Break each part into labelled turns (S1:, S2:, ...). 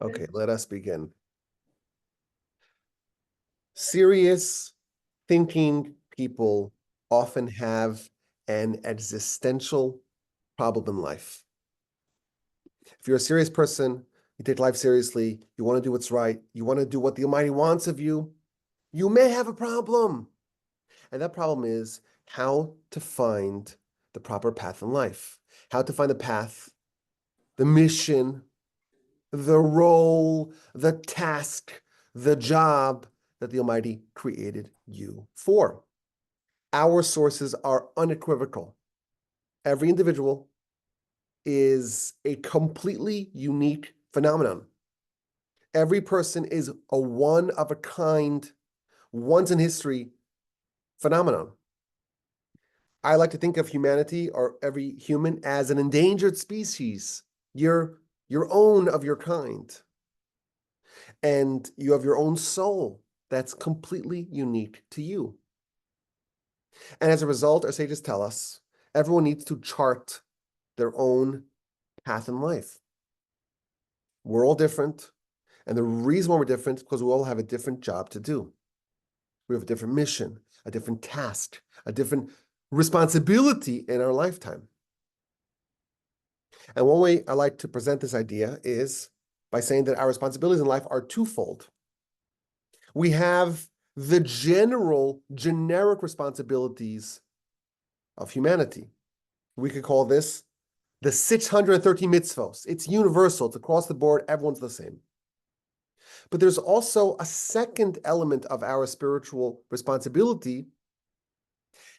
S1: Okay, let us begin. Serious thinking people often have an existential problem in life. If you're a serious person, you take life seriously, you want to do what's right, you want to do what the Almighty wants of you, you may have a problem. And that problem is how to find the proper path in life, how to find the path, the mission, the role, the task, the job that the Almighty created you for. Our sources are unequivocal. Every individual is a completely unique phenomenon. Every person is a one-of-a-kind, once-in-history phenomenon. I like to think of humanity, or every human, as an endangered species. You're your own of your kind. And you have your own soul that's completely unique to you. And as a result, our sages tell us, everyone needs to chart their own path in life. We're all different. And the reason why we're different is because we all have a different job to do. We have a different mission, a different task, a different responsibility in our lifetime. And one way I like to present this idea is by saying that our responsibilities in life are twofold. We have the generic responsibilities of humanity. We could call this the 613 mitzvos. It's universal. It's across the board. Everyone's the same. But there's also a second element of our spiritual responsibility,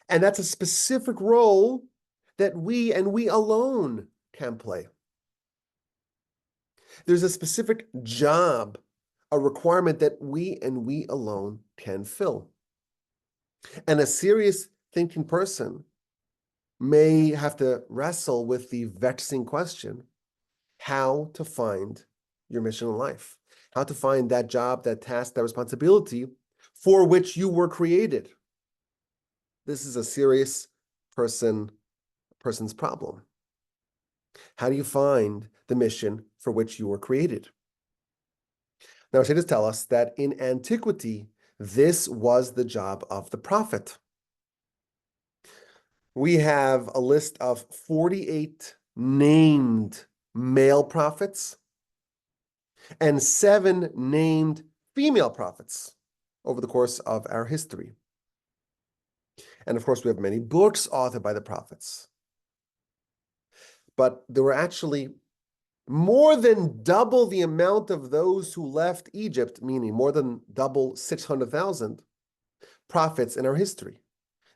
S1: and that's a specific role that we and we alone can play. There's a specific job, a requirement that we and we alone can fill. And a serious thinking person may have to wrestle with the vexing question, how to find your mission in life, how to find that job, that task, that responsibility for which you were created. This is a serious person's problem. How do you find the mission for which you were created? Now, Sages tell us that in antiquity, this was the job of the prophet. We have a list of 48 named male prophets and 7 named female prophets over the course of our history. And of course, we have many books authored by the prophets. But there were actually more than double the amount of those who left Egypt, meaning more than double 600,000 prophets in our history,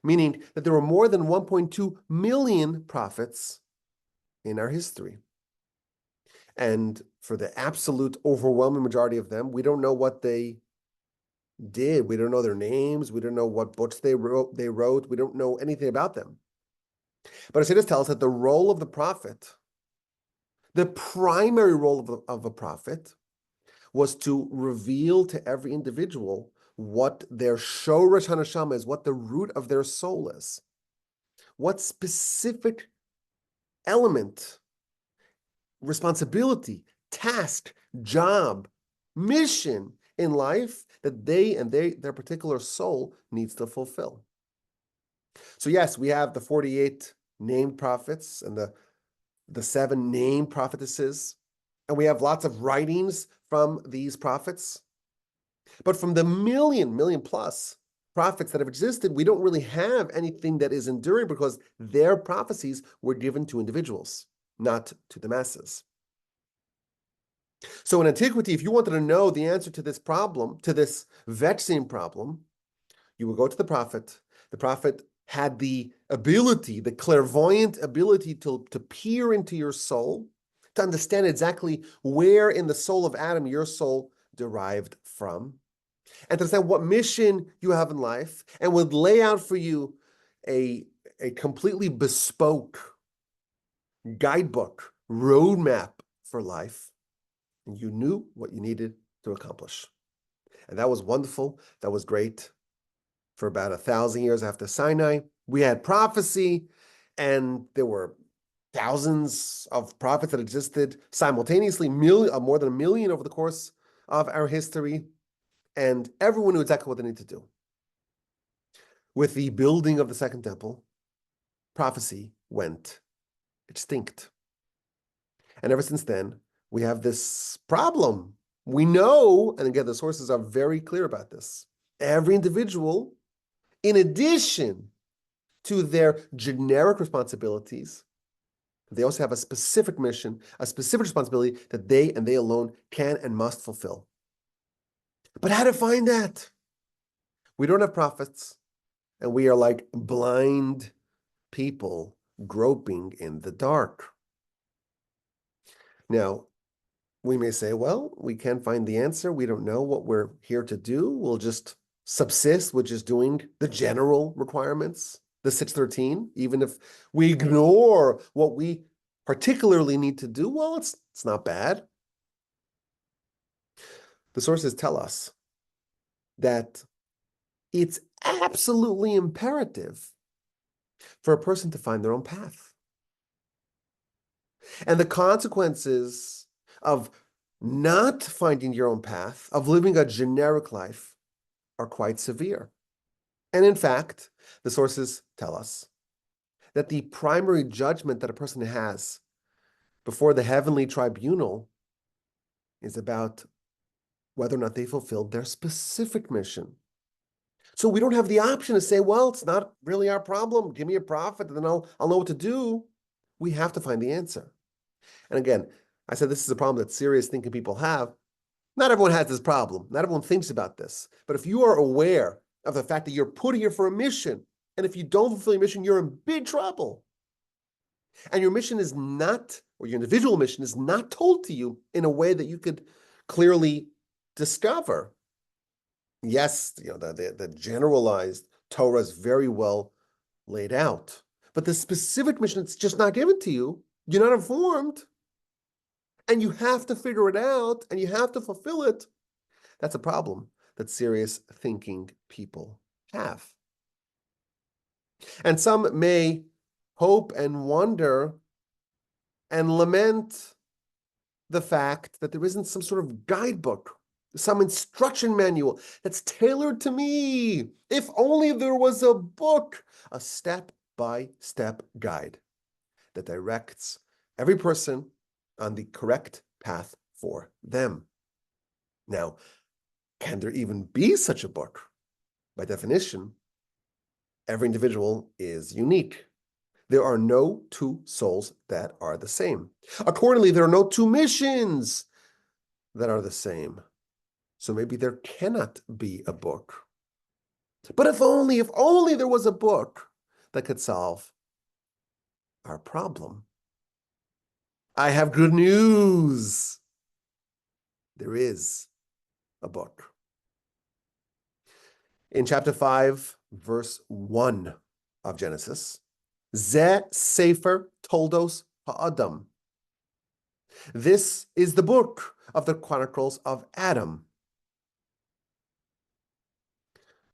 S1: meaning that there were more than 1.2 million prophets in our history. And for the absolute overwhelming majority of them, we don't know what they did. We don't know their names. We don't know what books they wrote. We don't know anything about them. But our sages tell us that the role of the prophet, the primary role of a prophet, was to reveal to every individual what their shoresh haneshama is, what the root of their soul is, what specific element, responsibility, task, job, mission in life that they and their particular soul needs to fulfill. So yes, we have the 48 named prophets and the 7 named prophetesses, and we have lots of writings from these prophets. But from the million plus prophets that have existed, we don't really have anything that is enduring because their prophecies were given to individuals, not to the masses. So in antiquity, if you wanted to know the answer to this problem, to this vexing problem, you would go to the prophet. The prophet had the ability, the clairvoyant ability to peer into your soul, to understand exactly where in the soul of Adam your soul derived from, and to understand what mission you have in life, and would lay out for you a completely bespoke guidebook, roadmap for life, and you knew what you needed to accomplish. And that was wonderful. That was great. For about 1,000 years after Sinai, we had prophecy, and there were thousands of prophets that existed simultaneously, more than 1 million over the course of our history, and everyone knew exactly what they need to do. With the building of the Second Temple, prophecy went extinct. And ever since then, we have this problem. We know, and again, the sources are very clear about this. Every individual, in addition to their generic responsibilities, they also have a specific mission, a specific responsibility that they and they alone can and must fulfill. But how to find that? We don't have prophets, and we are like blind people groping in the dark. Now, we may say, well, we can't find the answer. We don't know what we're here to do. We'll just subsist, which is doing the general requirements, the 613, even if we ignore what we particularly need to do. Well, it's not bad. The sources tell us that it's absolutely imperative for a person to find their own path. And the consequences of not finding your own path, of living a generic life, are quite severe. And in fact, the sources tell us that the primary judgment that a person has before the heavenly tribunal is about whether or not they fulfilled their specific mission. So we don't have the option to say, well, it's not really our problem. Give me a prophet, and then I'll know what to do. We have to find the answer. And again, I said this is a problem that serious thinking people have. Not everyone has this problem. Not everyone thinks about this. But if you are aware of the fact that you're put here for a mission, and if you don't fulfill your mission, you're in big trouble. And your mission is not, or your individual mission is not told to you in a way that you could clearly discover. Yes, the generalized Torah is very well laid out, but the specific mission, it's just not given to you. You're not informed, and you have to figure it out, and you have to fulfill it. That's a problem that serious thinking people have. And some may hope and wonder and lament the fact that there isn't some sort of guidebook, some instruction manual that's tailored to me. If only there was a book, a step-by-step guide that directs every person on the correct path for them. Now, can there even be such a book? By definition, every individual is unique. There are no two souls that are the same. Accordingly, there are no two missions that are the same. So maybe there cannot be a book. But if only there was a book that could solve our problem. I have good news. There is a book. In chapter 5, verse 1 of Genesis, Ze Sefer Toldos Ha'adam. This is the book of the Chronicles of Adam.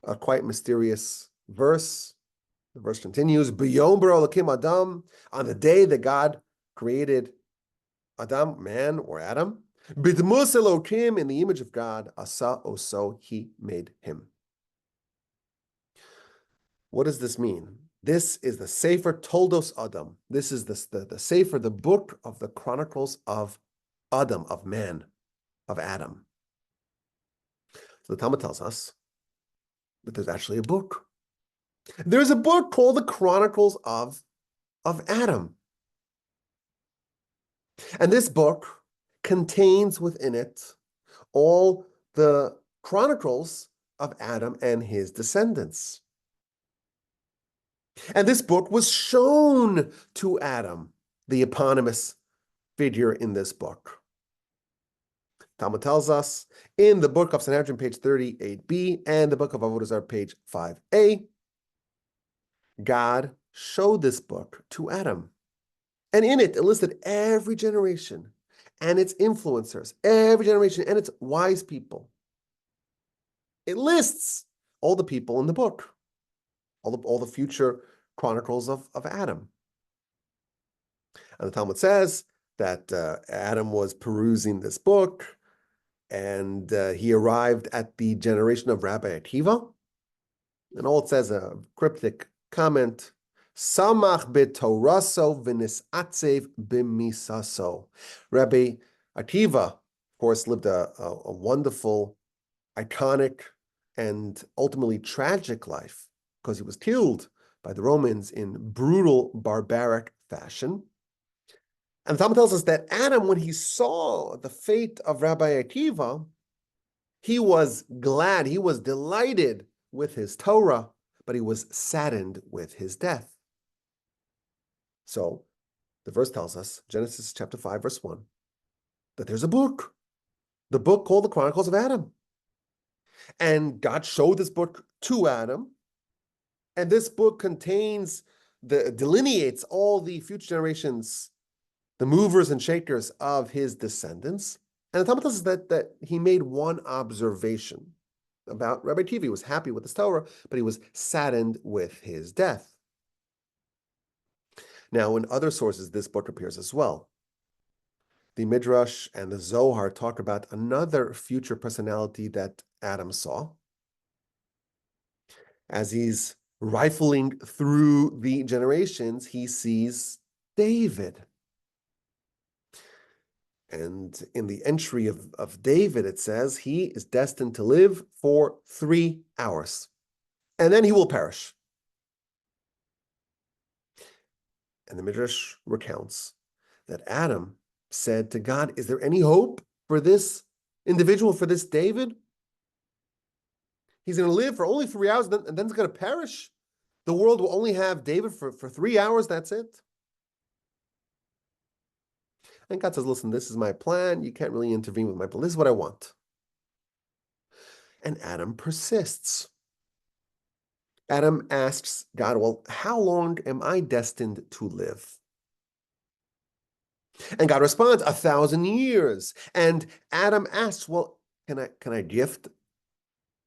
S1: A quite mysterious verse. The verse continues, B'yom bara Elokim Adam, on the day that God created Adam, man or Adam, B'dmus Elokim, in the image of God, Asa Oso, he made him. What does this mean? This is the Sefer Toldos Adam. This is the Sefer, the book of the Chronicles of Adam, of man, of Adam. So the Talmud tells us that there's actually a book. There's a book called the Chronicles of Adam. And this book contains within it all the chronicles of Adam and his descendants. And this book was shown to Adam, the eponymous figure in this book. Talmud tells us in the book of Sanhedrin, page 38b, and the book of Avodah Zarah, page 5a, God showed this book to Adam. And in it listed every generation and its influencers, every generation and its wise people. It lists all the people in the book, all the future chronicles of Adam. And the Talmud says that Adam was perusing this book, and he arrived at the generation of Rabbi Akiva. And all it says, a cryptic comment, Samach b'toraso v'nisatzev b'misaso. Rabbi Akiva, of course, lived a wonderful, iconic, and ultimately tragic life because he was killed by the Romans in brutal, barbaric fashion. And the Talmud tells us that Adam, when he saw the fate of Rabbi Akiva, he was glad, he was delighted with his Torah, but he was saddened with his death. So the verse tells us, Genesis chapter 5, verse 1, that there's a book, the book called the Chronicles of Adam. And God showed this book to Adam, and this book delineates all the future generations, the movers and shakers of his descendants. And the Talmud tells us that he made one observation about Rabbi Akiva. He was happy with his Torah, but he was saddened with his death. Now, in other sources, this book appears as well. The Midrash and the Zohar talk about another future personality that Adam saw. As he's rifling through the generations, he sees David. And in the entry of David, it says he is destined to live for 3 hours, and then he will perish. And the Midrash recounts that Adam said to God, is there any hope for this individual, for this David? He's going to live for only 3 hours, and then he's going to perish. The world will only have David for 3 hours, that's it. And God says, listen, this is my plan. You can't really intervene with my plan. This is what I want. And Adam persists. Adam asks God, well, how long am I destined to live? And God responds, 1,000 years. And Adam asks, well, can I gift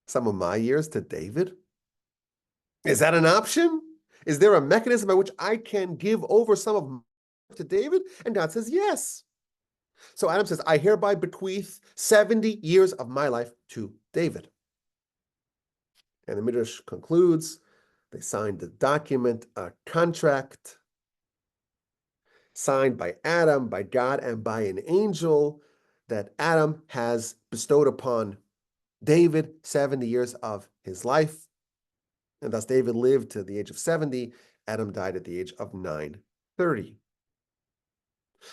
S1: some of my years to David? Is that an option? Is there a mechanism by which I can give over some of my to David? And God says, yes. So Adam says, I hereby bequeath 70 years of my life to David. And the Midrash concludes, they signed the document, a contract, signed by Adam, by God, and by an angel, that Adam has bestowed upon David 70 years of his life. And thus David lived to the age of 70. Adam died at the age of 930.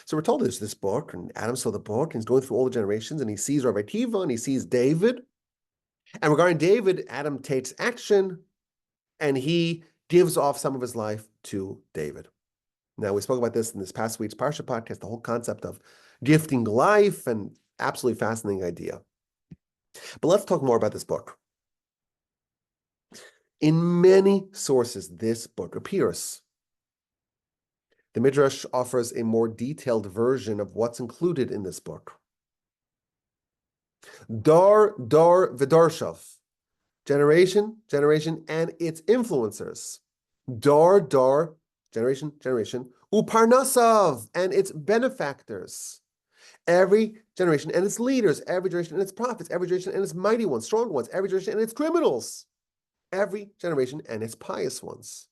S1: So we're told there's this book, and Adam saw the book, and he's going through all the generations, and he sees Rabbi Akiva, and he sees David. And regarding David, Adam takes action, and he gives off some of his life to David. Now, we spoke about this in this past week's Parsha podcast, the whole concept of gifting life, and absolutely fascinating idea. But let's talk more about this book. In many sources, this book appears. The Midrash offers a more detailed version of what's included in this book. Dar v'darshav, generation, and its influencers. Dar, generation, uparnasav, and its benefactors. Every generation and its leaders, every generation and its prophets, every generation and its mighty ones, strong ones, every generation and its criminals, every generation and its pious ones.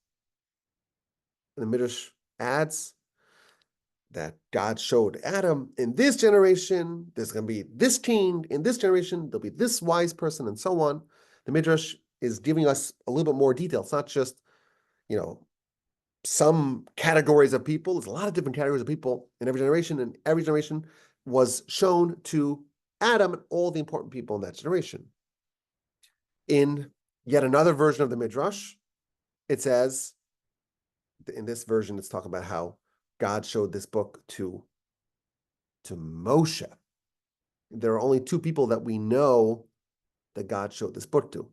S1: And the Midrash adds that God showed Adam, in this generation, there's going to be this king, in this generation, there'll be this wise person, and so on. The Midrash is giving us a little bit more detail. It's not just, some categories of people. There's a lot of different categories of people in every generation, and every generation was shown to Adam and all the important people in that generation. In yet another version of the Midrash, it says, in this version, it's talking about how God showed this book to Moshe. There are only 2 people that we know that God showed this book to.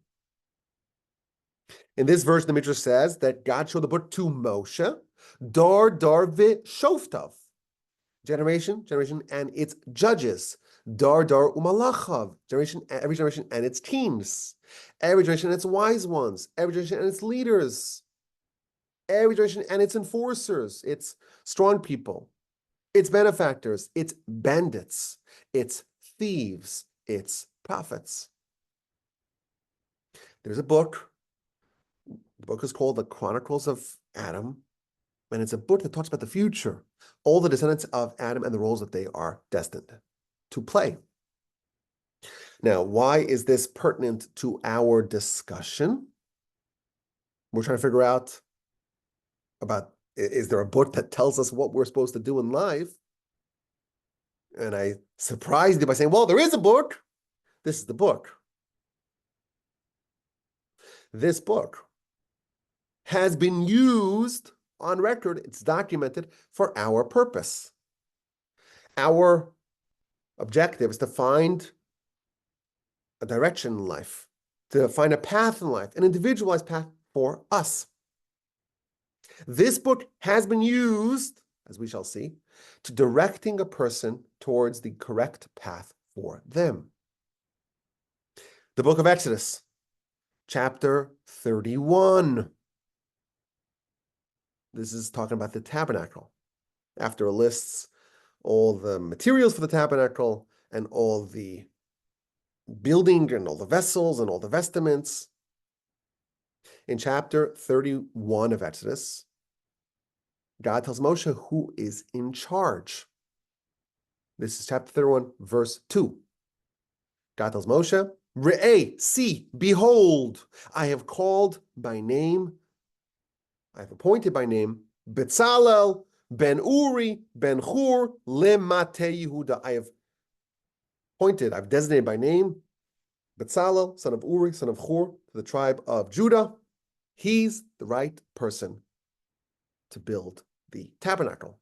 S1: In this version, the Midrash says that God showed the book to Moshe, Dar v'shoftav, generation, and its judges, Dar umalachav, every generation and its teams, every generation and its wise ones, every generation and its leaders, every generation and its enforcers, its strong people, its benefactors, its bandits, its thieves, its prophets. There's a book. The book is called The Chronicles of Adam, and it's a book that talks about the future, all the descendants of Adam and the roles that they are destined to play. Now, why is this pertinent to our discussion? We're trying to figure out about, is there a book that tells us what we're supposed to do in life? And I surprised you by saying, well, there is a book. This is the book. This book has been used on record. It's documented for our purpose. Our objective is to find a direction in life, to find a path in life, an individualized path for us. This book has been used, as we shall see, to directing a person towards the correct path for them. The book of Exodus, chapter 31. This is talking about the tabernacle. After it lists all the materials for the tabernacle and all the building and all the vessels and all the vestments. In chapter 31 of Exodus, God tells Moshe who is in charge. This is chapter 31, verse 2. God tells Moshe, Re'eh, see, behold, I have called by name, I have appointed by name, Bezalel, ben Uri, ben Hur, lemate Yehuda. I have appointed, I've designated by name, Bezalel, son of Uri, son of Hur, to the tribe of Judah. He's the right person to build the tabernacle.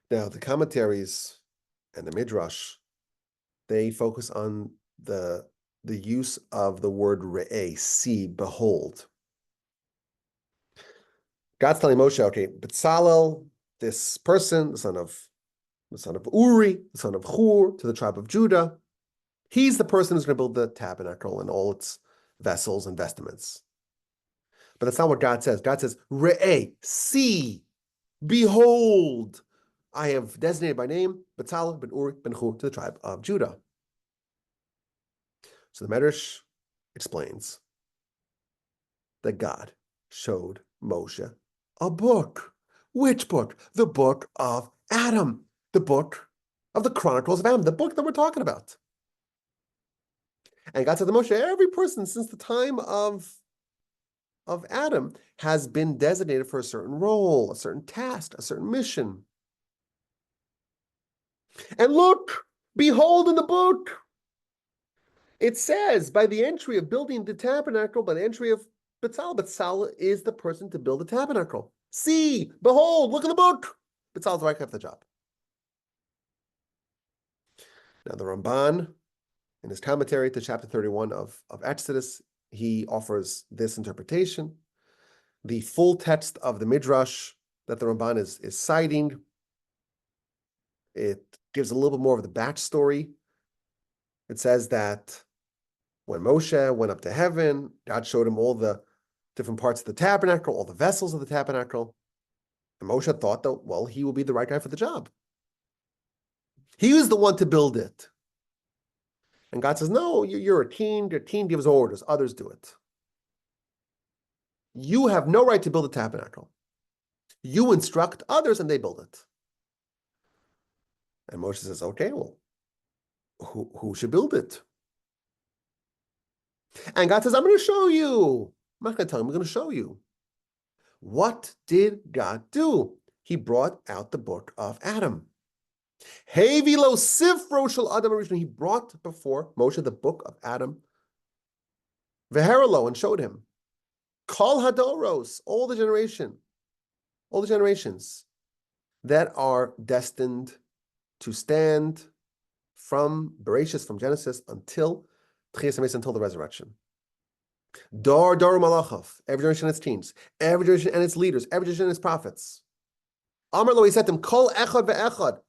S1: Now, the commentaries and the Midrash, they focus on the use of the word re'eh, see, behold. God's telling Moshe, okay, Bezalel, this person, the son of Uri, the son of Hur, to the tribe of Judah, he's the person who's going to build the tabernacle and all its vessels and vestments. But that's not what God says. God says, Re'eh, see, behold, I have designated by name Bezalel ben Uri ben Hur to the tribe of Judah. So the Medrash explains that God showed Moshe a book. Which book? The book of Adam, the book of the Chronicles of Adam, the book that we're talking about. And God said to Moshe, every person since the time of Adam has been designated for a certain role, a certain task, a certain mission. And look, behold in the book, it says, by the entry of building the tabernacle, by the entry of Bezalel is the person to build the tabernacle. See, behold, look in the book. Bezalel's the right guy for the job. Now the Ramban, in his commentary to chapter 31 of Exodus, he offers this interpretation. The full text of the Midrash that the Ramban is citing, it gives a little bit more of the backstory. It says that when Moshe went up to heaven, God showed him all the different parts of the tabernacle, all the vessels of the tabernacle. And Moshe thought that, well, he will be the right guy for the job. He was the one to build it. And God says, no, you're a team. Your team gives orders. Others do it. You have no right to build a tabernacle. You instruct others and they build it. And Moshe says, okay, well, who should build it? And God says, I'm going to show you. I'm not going to tell him, I'm going to show you. What did God do? He brought out the book of Adam. Hevilo Sifro Shel Adam Arishon. He brought before Moshe the book of Adam. Veheralo, and showed him. Kol Hadoros, all the generations that are destined to stand from Bereshis, from Genesis, until Tchias HaMeis, until the resurrection. Dor Malachov, every generation and its teams, every generation and its leaders, every generation and its prophets. Amar lo, he said to them, Kol Echad ve'echad,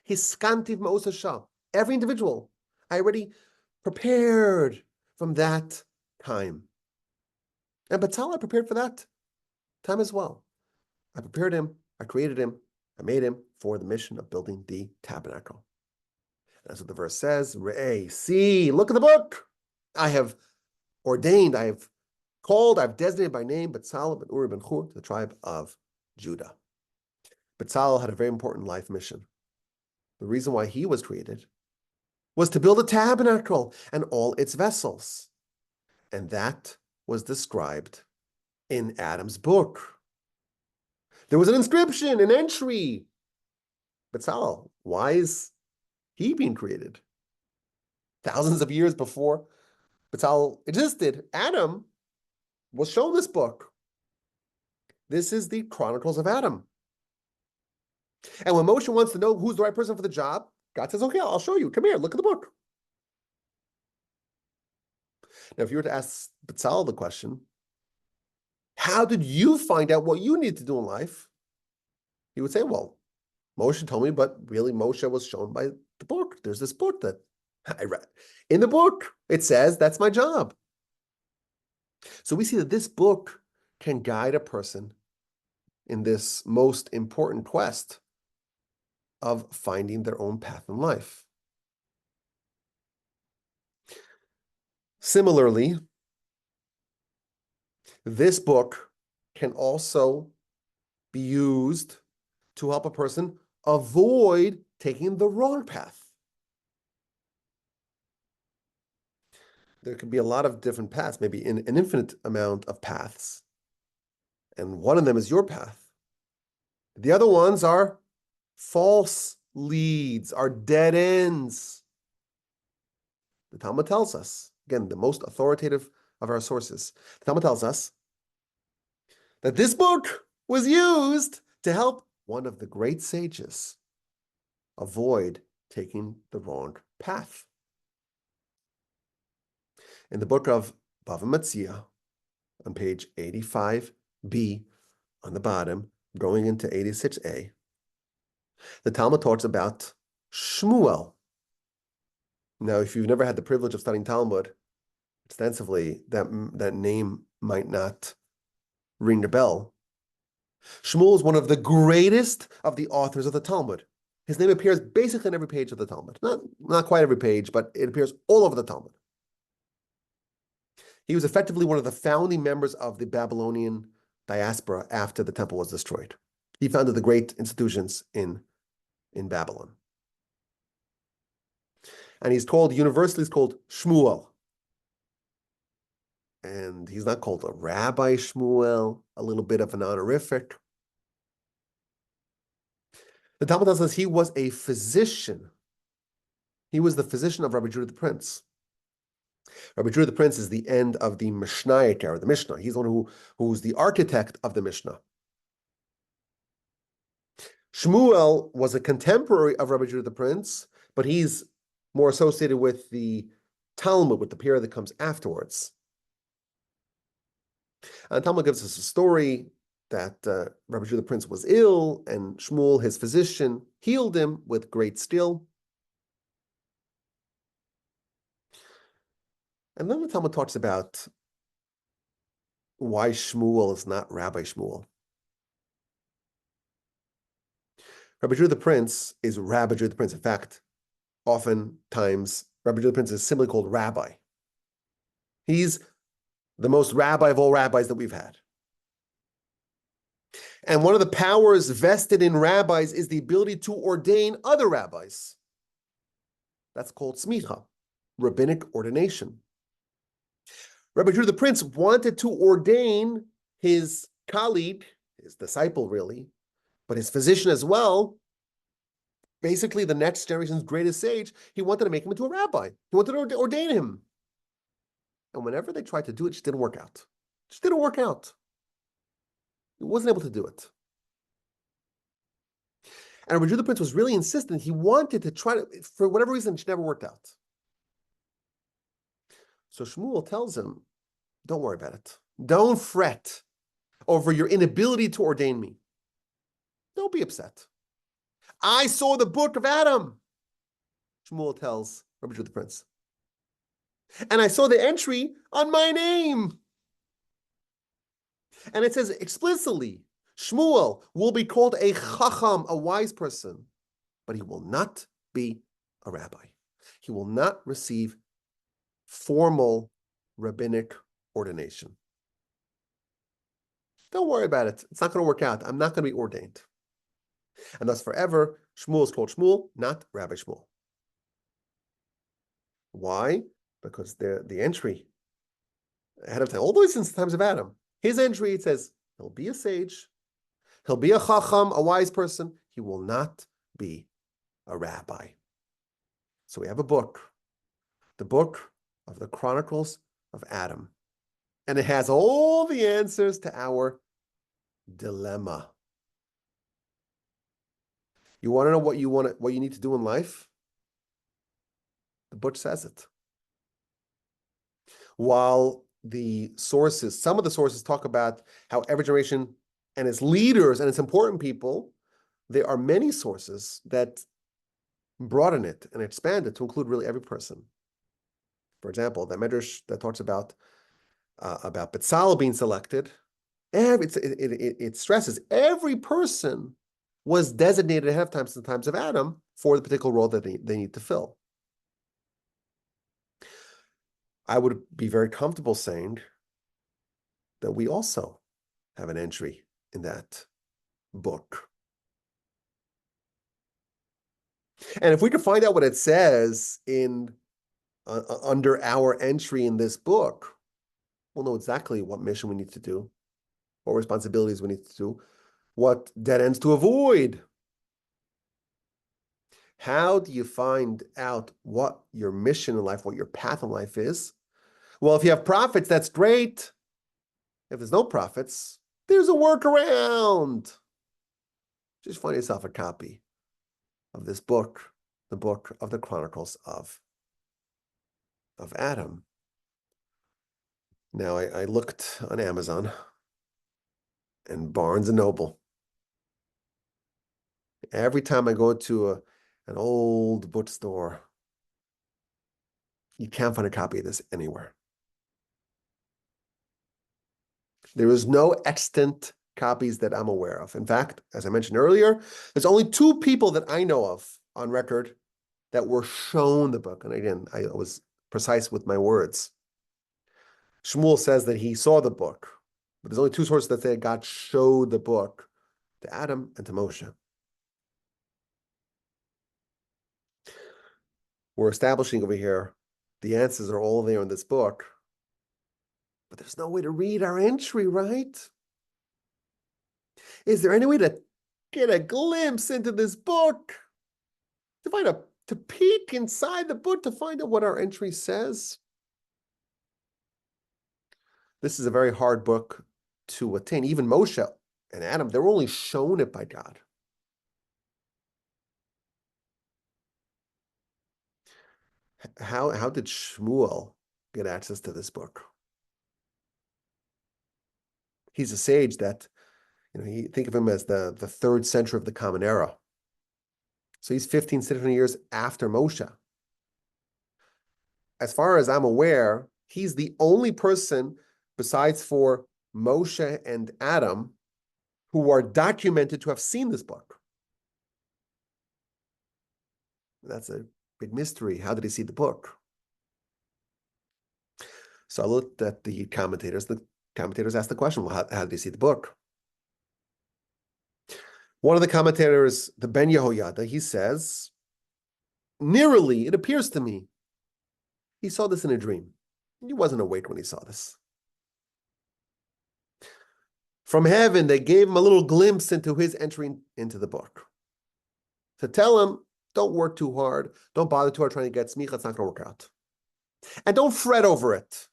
S1: Hiskantiv Ma'us Hashem, every individual, I already prepared from that time. And Bezalel, I prepared for that time as well. I prepared him I created him, I made him for the mission of building the tabernacle. That's what the verse says. Re'eh, see, look at the book. I have ordained, I have called, I've designated by name Betzalel ben Uri ben Hur to the tribe of Judah. Betzalel had a very important life mission. The reason why he was created was to build a tabernacle and all its vessels. And that was described in Adam's book. There was an inscription, an entry. Betzalel, why is he being created? Thousands of years before Betzalel existed, Adam was shown this book. This is the Chronicles of Adam. And when Moshe wants to know who's the right person for the job, God says, okay, I'll show you. Come here, look at the book. Now, if you were to ask Betzalel the question, how did you find out what you need to do in life? He would say, well, Moshe told me, but really Moshe was shown by the book. There's this book that I read. In the book, it says that's my job. So we see that this book can guide a person in this most important quest of finding their own path in life. Similarly, this book can also be used to help a person avoid taking the wrong path. There could be a lot of different paths, maybe an infinite amount of paths. And one of them is your path. The other ones are false leads, are dead ends. The Talmud tells us, again, the most authoritative of our sources, the Talmud tells us that this book was used to help one of the great sages avoid taking the wrong path. In the book of Bava Metzia, on page 85b, on the bottom, going into 86a, the Talmud talks about Shmuel. Now, if you've never had the privilege of studying Talmud extensively, that name might not ring a bell. Shmuel is one of the greatest of the authors of the Talmud. His name appears basically on every page of the Talmud. Not quite every page, but it appears all over the Talmud. He was effectively one of the founding members of the Babylonian diaspora after the temple was destroyed. He founded the great institutions in Babylon. And universally he's called Shmuel. And he's not called a Rabbi Shmuel, a little bit of an honorific. The Talmud tells us he was a physician. He was the physician of Rabbi Judah the Prince. Rabbi Judah the Prince is the end of the Mishnaic era, the Mishnah. He's the one who's the architect of the Mishnah. Shmuel was a contemporary of Rabbi Judah the Prince, but he's more associated with the Talmud, with the period that comes afterwards. And Talmud gives us a story that Rabbi Judah the Prince was ill, and Shmuel, his physician, healed him with great skill. And then the Talmud talks about why Shmuel is not Rabbi Shmuel. Rabbi Judah the Prince is Rabbi Judah the Prince. In fact, oftentimes, Rabbi Judah the Prince is simply called Rabbi. He's the most rabbi of all rabbis that we've had. And one of the powers vested in rabbis is the ability to ordain other rabbis. That's called smicha, rabbinic ordination. Rabbi Judah the Prince wanted to ordain his colleague, his disciple really, but his physician as well, basically the next generation's greatest sage. He wanted to make him into a rabbi. He wanted to ordain him. And whenever they tried to do it, it just didn't work out. It just didn't work out. He wasn't able to do it. And Rabbi Judah the Prince was really insistent. He wanted to try to, for whatever reason, it never worked out. So Shmuel tells him, don't worry about it. Don't fret over your inability to ordain me. Don't be upset. I saw the book of Adam, Shmuel tells Rabbi Judah the Prince. And I saw the entry on my name. And it says explicitly, Shmuel will be called a chacham, a wise person, but he will not be a rabbi. He will not receive formal rabbinic ordination. Don't worry about it. It's not going to work out. I'm not going to be ordained. And thus forever, Shmuel is called Shmuel, not Rabbi Shmuel. Why? Because the entry ahead of time, all the way since the times of Adam, his entry, it says, he'll be a sage, he'll be a chacham, a wise person, he will not be a rabbi. So we have a book, the book of the Chronicles of Adam. And it has all the answers to our dilemma. You want to know what you need to do in life? The book says it. While some of the sources talk about how every generation and its leaders and its important people, there are many sources that broaden it and expand it to include really every person. For example, the Medrash that talks about Betzalel being selected, it stresses every person was designated ahead of time since the times of Adam for the particular role that they need to fill. I would be very comfortable saying that we also have an entry in that book. And if we could find out what it says under our entry in this book, we'll know exactly what mission we need to do, what responsibilities we need to do, what dead ends to avoid. How do you find out what your mission in life, what your path in life is? Well, if you have prophets, that's great. If there's no prophets, there's a workaround. Just find yourself a copy of this book, the book of the Chronicles of Adam. Now, I looked on Amazon and Barnes & Noble. Every time I go to an old bookstore, you can't find a copy of this anywhere. There is no extant copies that I'm aware of. In fact, as I mentioned earlier, there's only 2 people that I know of on record that were shown the book. And again, I was precise with my words. Shmuel says that he saw the book, but there's only 2 sources that say God showed the book to Adam and to Moshe. We're establishing over here the answers are all there in this book, but there's no way to read our entry, right? Is there any way to get a glimpse into this book? To peek inside the book to find out what our entry says? This is a very hard book to attain. Even Moshe and Adam, they were only shown it by God. How did Shmuel get access to this book? He's a sage that, think of him as the 3rd century of the Common Era. So he's 15, 16 years after Moshe. As far as I'm aware, he's the only person besides for Moshe and Adam who are documented to have seen this book. That's a big mystery. How did he see the book? So I looked at the commentators. The commentators asked the question, well, how did he see the book? One of the commentators, the Ben Yehoyada, he says, nearly, it appears to me, he saw this in a dream. He wasn't awake when he saw this. From heaven, they gave him a little glimpse into his entry into the book. To tell him, don't work too hard. Don't bother too hard trying to get smicha. It's not going to work out. And don't fret over it.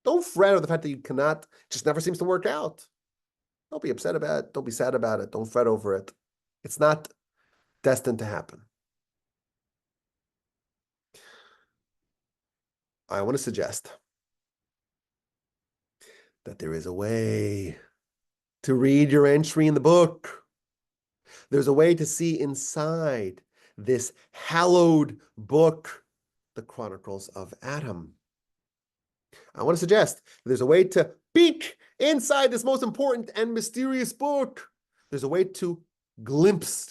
S1: Don't fret over the fact that you cannot. It just never seems to work out. Don't be upset about it. Don't be sad about it. Don't fret over it. It's not destined to happen. I want to suggest that there is a way to read your entry in the book. There's a way to see inside this hallowed book, the Chronicles of Adam. I want to suggest there's a way to peek inside this most important and mysterious book. There's a way to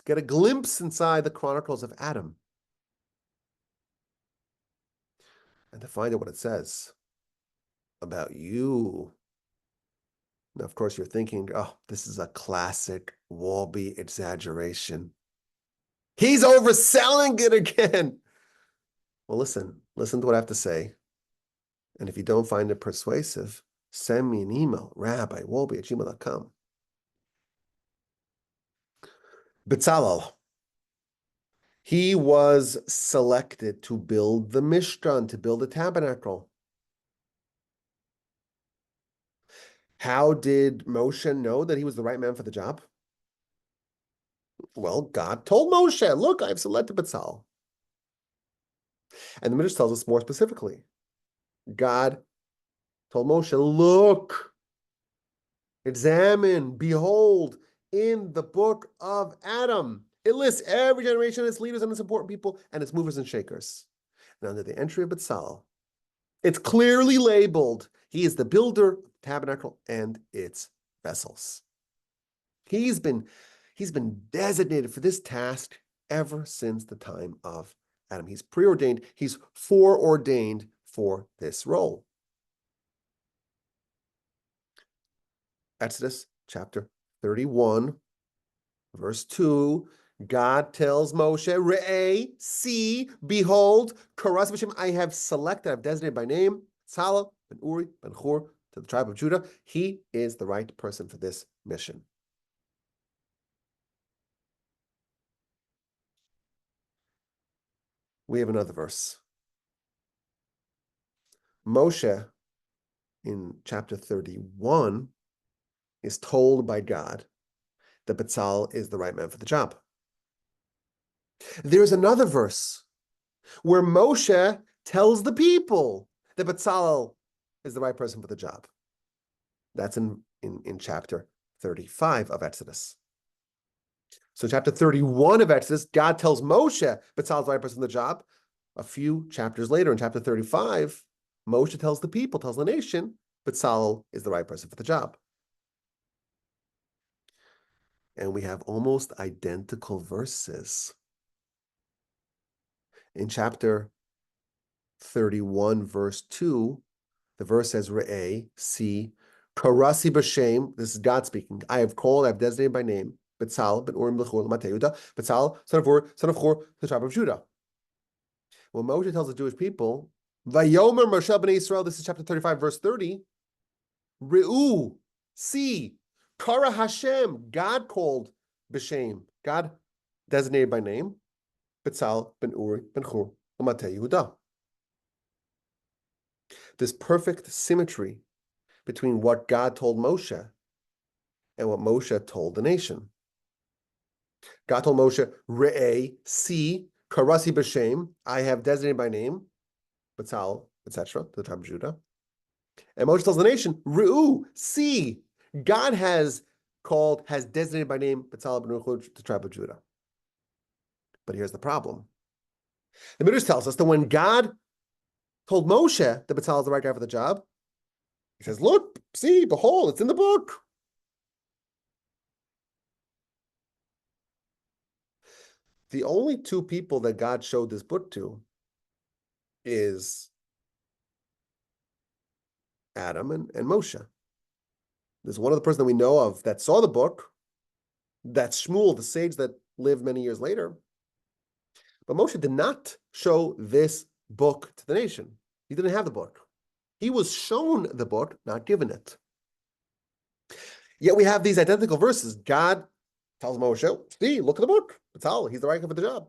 S1: get a glimpse inside the Chronicles of Adam. And to find out what it says about you. Now, of course, you're thinking, oh, this is a classic Wolbe exaggeration. He's overselling it again. Well, listen to what I have to say. And if you don't find it persuasive, send me an email, rabbiwolbe@gmail.com. Bezalel, he was selected to build the Mishkan, to build the tabernacle. How did Moshe know that he was the right man for the job? Well, God told Moshe, look, I've selected Bezalel. And the Midrash tells us more specifically. God told Moshe, look, examine, behold, in the book of Adam. It lists every generation, its leaders and its important people, and its movers and shakers. And under the entry of Bezalel, it's clearly labeled, he is the builder of the tabernacle and its vessels. He's been designated for this task ever since the time of Adam. He's preordained, he's foreordained for this role. Exodus chapter 31, verse 2, God tells Moshe, Re'eh, see, behold, Karas B'Shem, I have selected, I've designated by name, Bezalel ben Uri ben Hur, to the tribe of Judah. He is the right person for this mission. We have another verse. Moshe, in chapter 31, is told by God that Bezalel is the right man for the job. There's another verse where Moshe tells the people that Bezalel is the right person for the job. That's in chapter 35 of Exodus. So chapter 31 of Exodus, God tells Moshe Bezalel is the right person for the job. A few chapters later, in chapter 35, Moshe tells the people, tells the nation, Bezalel is the right person for the job. And we have almost identical verses. In chapter 31, verse 2, the verse says, Re'eh, see, Karasi b'Shem, this is God speaking, I have called, I have designated by name, Bezalel ben Uri ben Hur l'matei Yehuda, Bezalel, son of Ur, son of Hur, the tribe of Judah. When Moshe tells the Jewish people, Vayomer Moshe b'nei Yisrael, this is chapter 35, verse 30, Re'u, see, Kara Hashem, God called b'Shem, God designated by name, Bezalel ben Uri ben Hur l'matei Yehuda. This perfect symmetry between what God told Moshe and what Moshe told the nation. God told Moshe, Re'eh, see, Karasi b'Shem, I have designated by name, Bezalel, etc., the tribe of Judah. And Moshe tells the nation, Re'u, see, God has designated by name, Bezalel ben Uri, the tribe of Judah. But here's the problem. The Midrash tells us that when God told Moshe that Bezalel is the right guy for the job, he says, look, see, behold, it's in the book. The only two people that God showed this book to is Adam and Moshe. There's one other person that we know of that saw the book. That's Shmuel, the sage that lived many years later. But Moshe did not show this book to the nation. He didn't have the book. He was shown the book, not given it. Yet we have these identical verses. God tells Moshe, see, look at the book. Bezalel, he's the right guy for the job.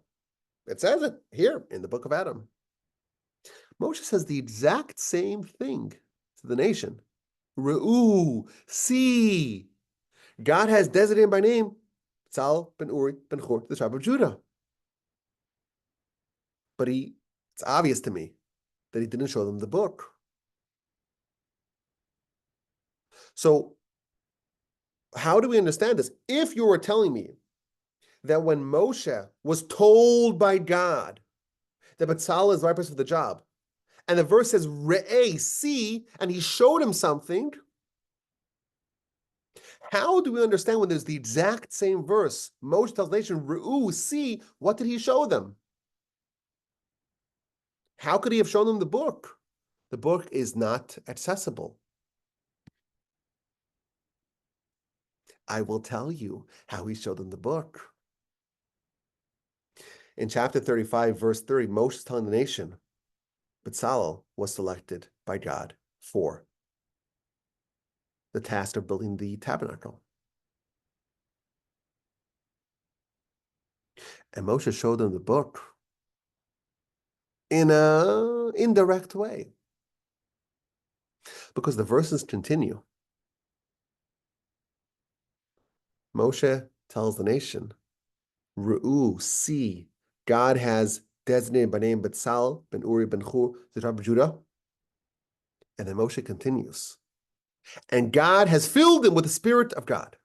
S1: It says it here in the book of Adam. Moshe says the exact same thing to the nation. Re'u, see, God has designated by name Bezalel ben Uri ben Hur, the tribe of Judah. But it's obvious to me that he didn't show them the book. So how do we understand this? If you were telling me that when Moshe was told by God that Bezalel is the right person for the job, and the verse says, Re'eh, see, and he showed him something, how do we understand when there's the exact same verse? Moshe tells the nation, Re'u, see, what did he show them? How could he have shown them the book? The book is not accessible. I will tell you how he showed them the book. In chapter 35, verse 30, Moshe is telling the nation, Bezalel was selected by God for the task of building the tabernacle. And Moshe showed them the book in an indirect way. Because the verses continue. Moshe tells the nation, Ru'u, see, God has designated by name Bezalel ben Uri ben Hur, the tribe of Judah. And then Moshe continues. And God has filled him with the Spirit of God,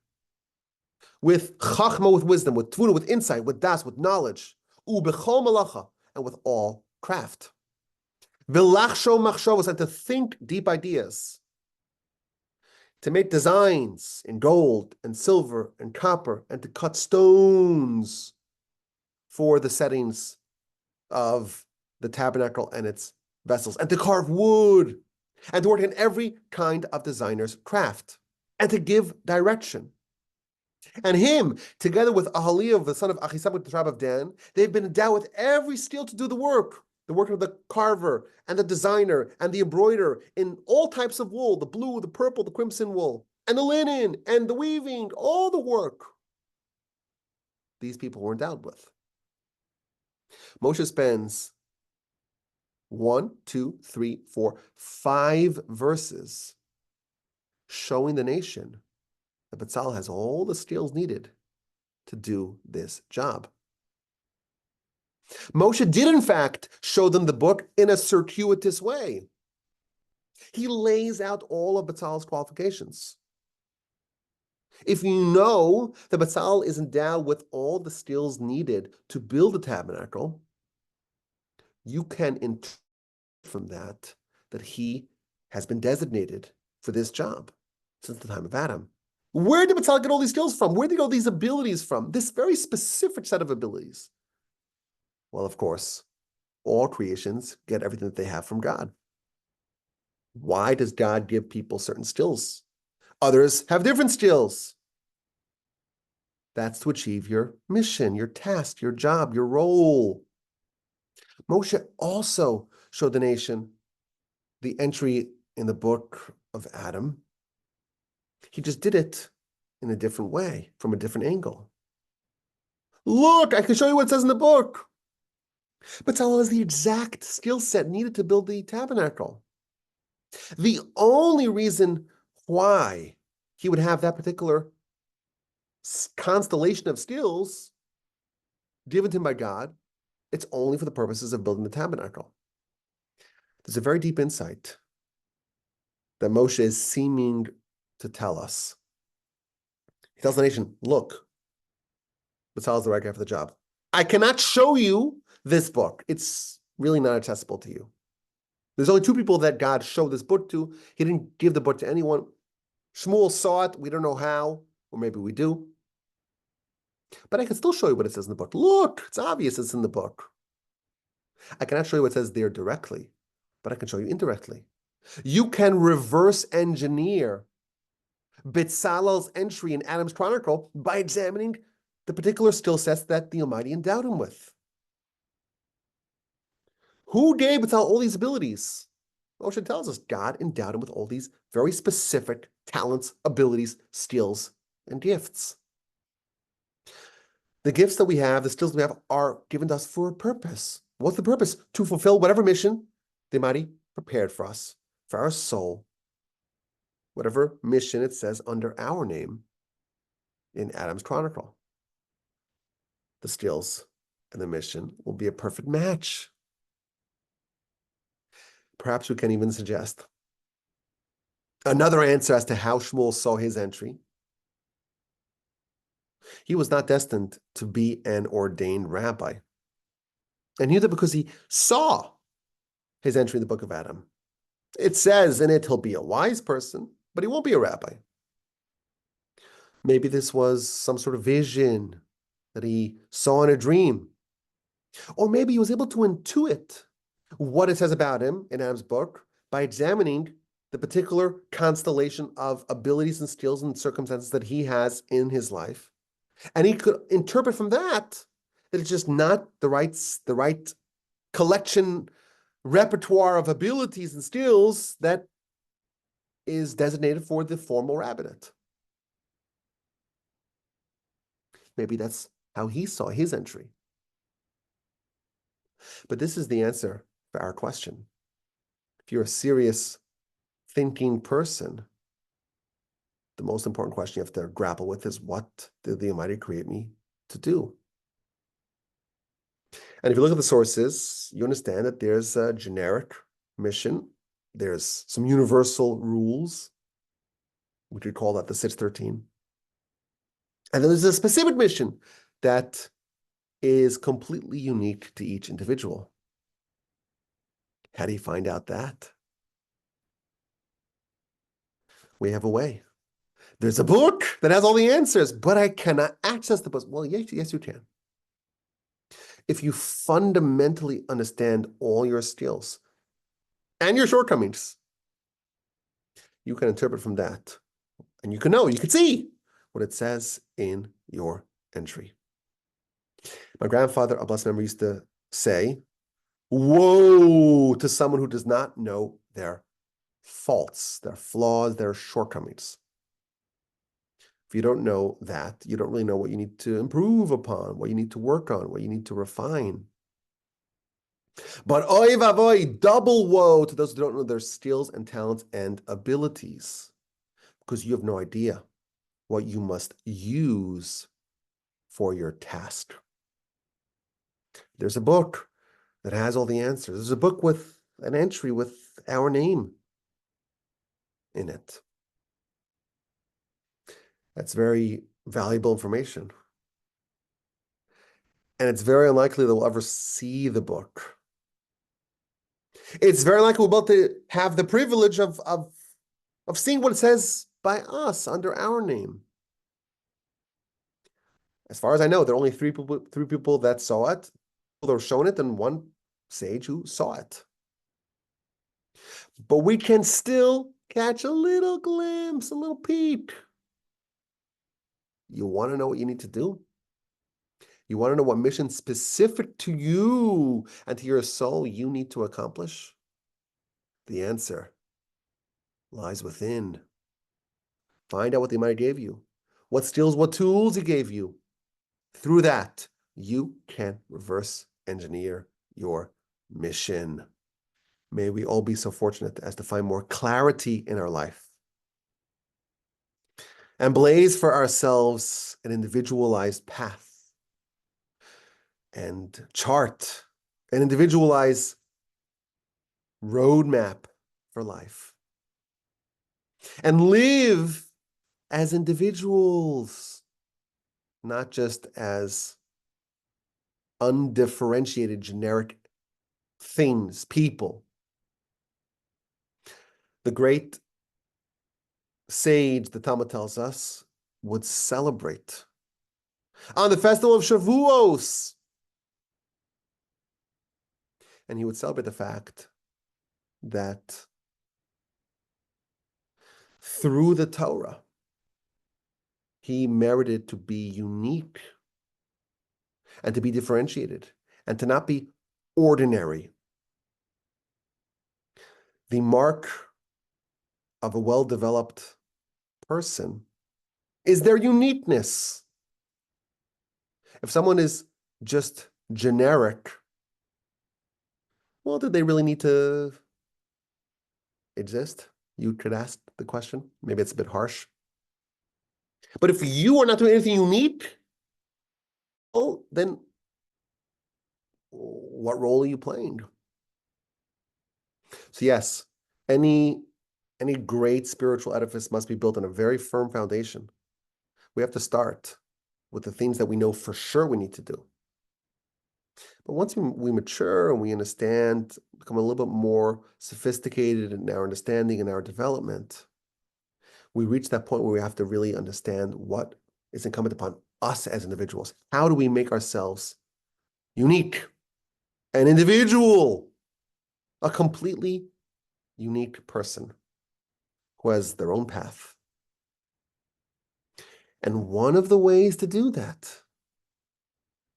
S1: with chachma, with wisdom, with tvuna, with insight, with das, with knowledge, ubechol malacha, and with all craft. V'lachsho machshavos, and to think deep ideas, to make designs in gold and silver and copper, and to cut stones for the settings of the tabernacle and its vessels, and to carve wood, and to work in every kind of designer's craft, and to give direction. And him, together with Ahaliav, the son of Achisamach, the tribe of Dan, they've been endowed with every skill to do the work of the carver and the designer and the embroiderer in all types of wool, the blue, the purple, the crimson wool, and the linen and the weaving, all the work these people were endowed with. Moshe spends 1, 2, 3, 4, 5 verses showing the nation that Bezalel has all the skills needed to do this job. Moshe did, in fact, show them the book in a circuitous way. He lays out all of Bezalel's qualifications. If you know that Bezalel is endowed with all the skills needed to build a tabernacle, you can infer from that he has been designated for this job since the time of Adam. Where did Bezalel get all these skills from? Where did he get all these abilities from? This very specific set of abilities. Well, of course, all creations get everything that they have from God. Why does God give people certain skills? Others have different skills. That's to achieve your mission, your task, your job, your role. Moshe also showed the nation the entry in the book of Adam. He just did it in a different way, from a different angle. Look, I can show you what it says in the book. Bezalel has the exact skill set needed to build the tabernacle. The only reason why he would have that particular constellation of skills given to him by God, it's only for the purposes of building the tabernacle. There's a very deep insight that Moshe is seeming to tell us. He tells the nation, look, Bezalel is the right guy for the job. I cannot show you this book. It's really not accessible to you. There's only 2 people that God showed this book to. He didn't give the book to anyone. Shmuel saw it. We don't know how, or maybe we do. But I can still show you what it says in the book. Look, it's obvious it's in the book. I cannot show you what it says there directly, but I can show you indirectly. You can reverse engineer Bezalel's entry in Adam's Chronicle by examining the particular skill sets that the Almighty endowed him with. Who gave Bezalel all these abilities? Moshe tells us God endowed him with all these very specific talents, abilities, skills, and gifts. The gifts that we have, the skills that we have, are given to us for a purpose. What's the purpose? To fulfill whatever mission the Almighty prepared for us, for our soul, whatever mission it says under our name in Adam's Chronicle. The skills and the mission will be a perfect match. Perhaps we can even suggest another answer as to how Shmuel saw his entry. He was not destined to be an ordained rabbi. And he knew that because he saw his entry in the book of Adam. It says in it he'll be a wise person, but he won't be a rabbi. Maybe this was some sort of vision that he saw in a dream. Or maybe he was able to intuit what it says about him in Adam's book by examining the particular constellation of abilities and skills and circumstances that he has in his life. And he could interpret from that it's just not the right collection, repertoire of abilities and skills that is designated for the formal rabbinate. Maybe that's how he saw his entry. But this is the answer for our question. If you're a serious thinking person, the most important question you have to grapple with is, what did the Almighty create me to do? And if you look at the sources, you understand that there's a generic mission. There's some universal rules. We could call that the 613. And then there's a specific mission that is completely unique to each individual. How do you find out that? We have a way. There's a book that has all the answers, but I cannot access the book. Well, yes, you can. If you fundamentally understand all your skills and your shortcomings, you can interpret from that. And you can know, you can see what it says in your entry. My grandfather, a blessed memory, used to say, woe to someone who does not know their faults, their flaws, their shortcomings. If you don't know that, you don't really know what you need to improve upon, what you need to work on, what you need to refine. But oy vavoy, double woe to those who don't know their skills and talents and abilities, because you have no idea what you must use for your task. There's a book that has all the answers. There's a book with an entry with our name in it. That's very valuable information. And it's very unlikely that we'll ever see the book. It's very likely we'll be able to have the privilege of seeing what it says by us under our name. As far as I know, there are only three people that saw it, that were shown it, and one sage who saw it. But we can still catch a little glimpse, a little peek. You want to know what you need to do? You want to know what mission specific to you and to your soul you need to accomplish? The answer lies within. Find out what the Almighty gave you, what skills, what tools He gave you. Through that, you can reverse engineer your mission. May we all be so fortunate as to find more clarity in our life and blaze for ourselves an individualized path and chart an individualized roadmap for life and live as individuals, not just as undifferentiated generic things, people. The great sage, the Talmud tells us, would celebrate on the festival of Shavuos. And he would celebrate the fact that through the Torah, he merited to be unique and to be differentiated and to not be ordinary. The mark of a well-developed person is their uniqueness. If someone is just generic, well, did they really need to exist? You could ask the question. Maybe it's a bit harsh. But if you are not doing anything unique, well, then what role are you playing? So yes, any great spiritual edifice must be built on a very firm foundation. We have to start with the things that we know for sure we need to do. But once we mature and we understand, become a little bit more sophisticated in our understanding and our development, we reach that point where we have to really understand what is incumbent upon us as individuals. How do we make ourselves unique, an individual, a completely unique person who has their own path? And one of the ways to do that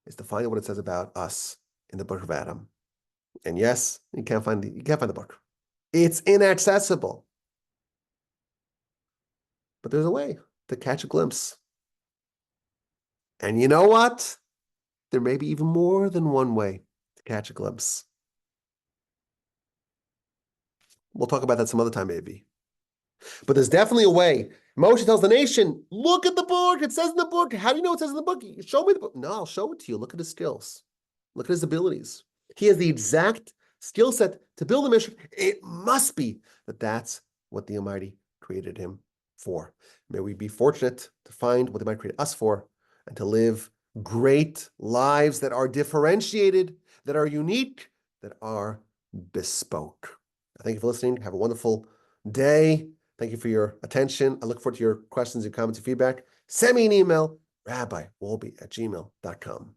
S1: is to find out what it says about us in the Book of Adam. And yes, you can't find the book. It's inaccessible. But there's a way to catch a glimpse. And you know what? There may be even more than one way to catch a glimpse. We'll talk about that some other time, maybe. But there's definitely a way. Moshe tells the nation, look at the book. It says in the book. How do you know it says in the book? Show me the book. No, I'll show it to you. Look at his skills. Look at his abilities. He has the exact skill set to build a mission. It must be that that's what the Almighty created him for. May we be fortunate to find what the Almighty created us for and to live great lives that are differentiated, that are unique, that are bespoke. Thank you for listening. Have a wonderful day. Thank you for your attention. I look forward to your questions, your comments, your feedback. Send me an email, rabbiwolbe@gmail.com.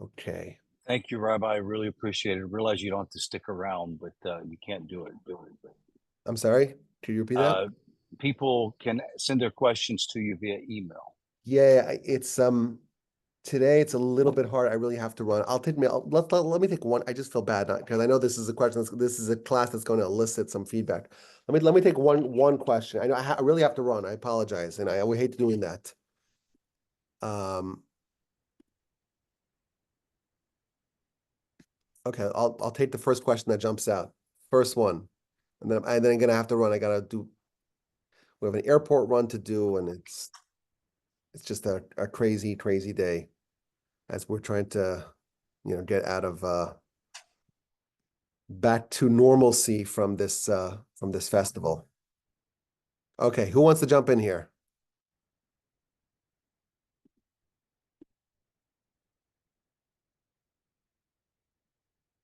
S1: Okay.
S2: Thank you, Rabbi. I really appreciate it. Realize you don't have to stick around, but you can't do it.
S1: I'm sorry. Could you repeat that?
S2: People can send their questions to you via email.
S1: Yeah, it's today it's a little bit hard. I really have to run. I'll take me. Let me take one. I just feel bad because I know this is a question. This is a class that's going to elicit some feedback. Let me take one question. I know I really have to run. I apologize, and I hate doing that. Okay, I'll take the first question that jumps out. First one, and then I'm gonna have to run. I gotta do. We have an airport run to do, and it's just a crazy day as we're trying to, get out of back to normalcy from this festival. Okay, who wants to jump in here?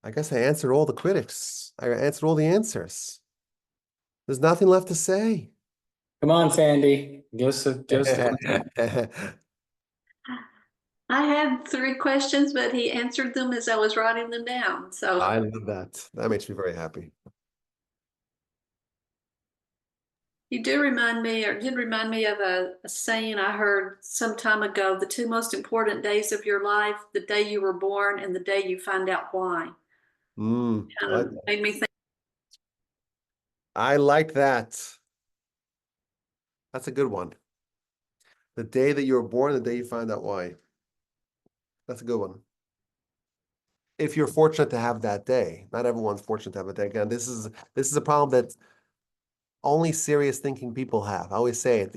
S1: I guess I answered all the critics. I answered all the answers. There's nothing left to say.
S3: Come on, Sandy. Give us
S4: I had 3 questions, but he answered them as I was writing them down. So
S1: I love that. That makes me very happy.
S4: you did remind me of a saying I heard some time ago: the 2 most important days of your life, the day you were born and the day you find out why. Made me think.
S1: I like that. That's a good one. The day that you were born, the day you find out why. That's a good one. If you're fortunate to have that day, not everyone's fortunate to have a day. Again, this is a problem that only serious thinking people have. I always say it,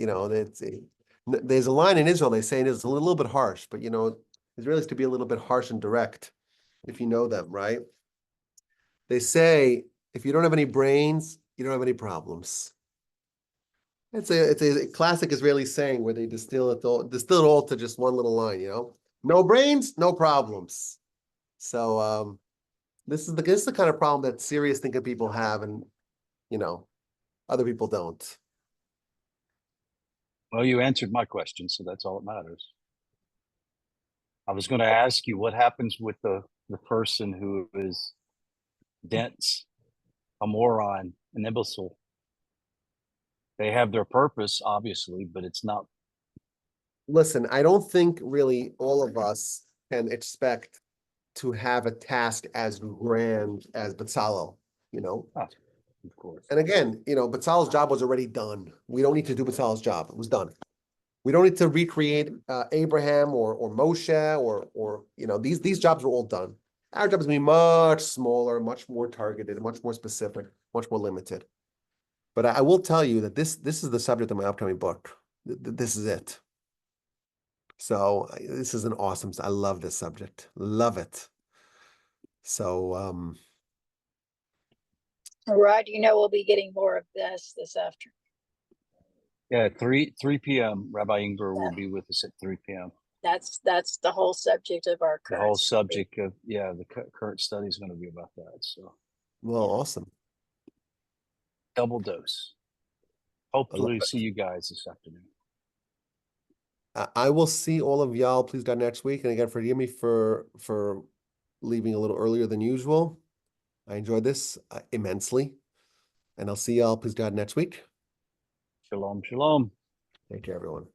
S1: there's a line in Israel, they say it's a little bit harsh, but Israelis to be a little bit harsh and direct, if you know them, right? They say, if you don't have any brains, you don't have any problems. It's a classic Israeli saying where they distill it all to just one little line, no brains, no problems. So this is the kind of problem that serious thinking people have, and other people don't.
S2: Well, you answered my question, so that's all that matters. I was going to ask you what happens with the person who is dense, a moron, an imbecile. They have their purpose, obviously, but it's not.
S1: Listen, I don't think really all of us can expect to have a task as grand as Bezalel,
S2: Of course.
S1: And again, Bezalel's job was already done. We don't need to do Bezalel's job. It was done. We don't need to recreate Abraham or Moshe or these jobs are all done. Our job is going to be much smaller, much more targeted, much more specific, much more limited. But I will tell you that this is the subject of my upcoming book. This is it. So this is an awesome. I love this subject. Love it. So
S5: Rod, we'll be getting more of this afternoon.
S2: Yeah, 3 p.m. Rabbi Ingber will be with us at 3 p.m.
S5: That's the whole subject of our
S2: The
S5: current.
S2: whole
S5: study.
S2: subject of, yeah, the current study is going to be about that. So
S1: Well, awesome.
S2: double dose.
S1: I
S2: Hopefully
S1: love
S2: see you guys this afternoon.
S1: I will see all of y'all, please God, next week. And again, forgive me for leaving a little earlier than usual. I enjoyed this immensely. And I'll see y'all, please God, next week.
S2: Shalom, shalom.
S1: Take care, everyone.